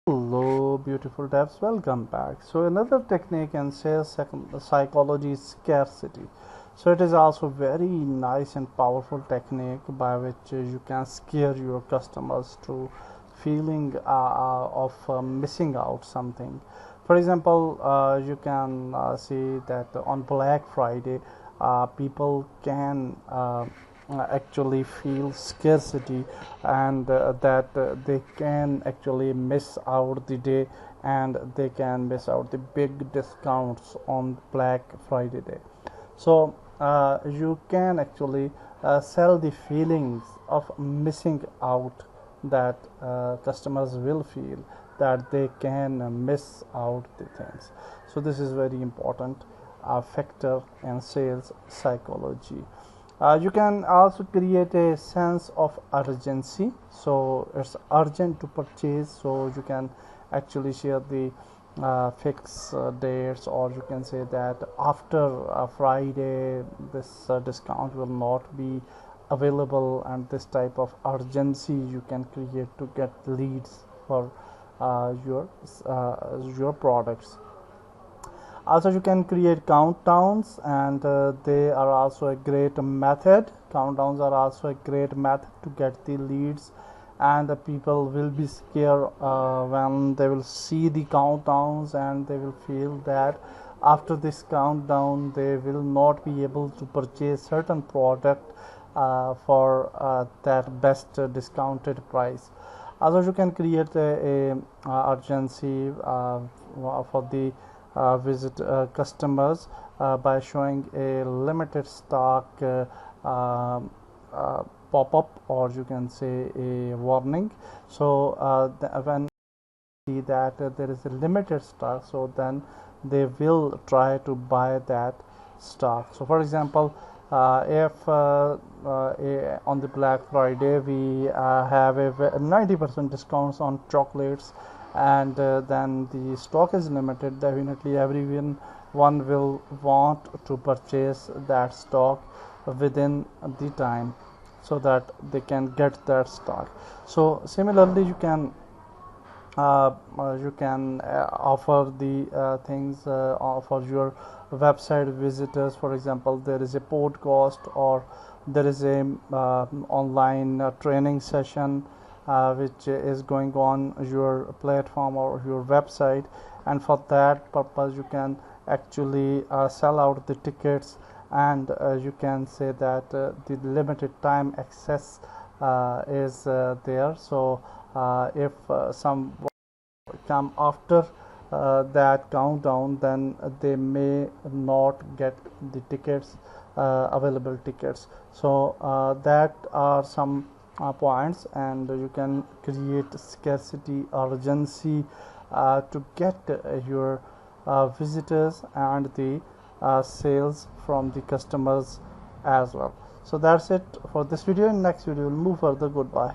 Hello beautiful devs, welcome back. So another technique in sales psychology is scarcity. So it is also very nice and powerful technique by which you can scare your customers to feeling of missing out something. For example, you can see that on Black Friday people can actually feel scarcity, and that they can actually miss out the day, and they can miss out the big discounts on Black Friday day. So you can actually sell the feelings of missing out that customers will feel that they can miss out the things. So this is very important factor in sales psychology. You can also create a sense of urgency, so it's urgent to purchase, so you can actually share the fixed dates, or you can say that after Friday this discount will not be available, and this type of urgency you can create to get leads for your products. Also you can create countdowns, and they are also a great method. Countdowns are also a great method to get the leads, and the people will be scared when they will see the countdowns, and they will feel that after this countdown they will not be able to purchase certain product for that best discounted price. Also you can create a urgency for the visit customers by showing a limited stock pop-up, or you can say a warning. So when see that there is a limited stock, so then they will try to buy that stock. So for example, if on the Black Friday we have a 90% discounts on chocolates, and then the stock is limited, definitely everyone will want to purchase that stock within the time, so that they can get that stock. So similarly you can offer the things for your website visitors. For example, there is a podcast, or there is a online training session which is going on your platform or your website, and for that purpose you can actually sell out the tickets, and you can say that the limited time access is there. So if some come after that countdown, then they may not get the tickets, available tickets. So that are some points, and you can create scarcity urgency to get your visitors and the sales from the customers as well. So that's it for this video. In next video we'll move further. Goodbye.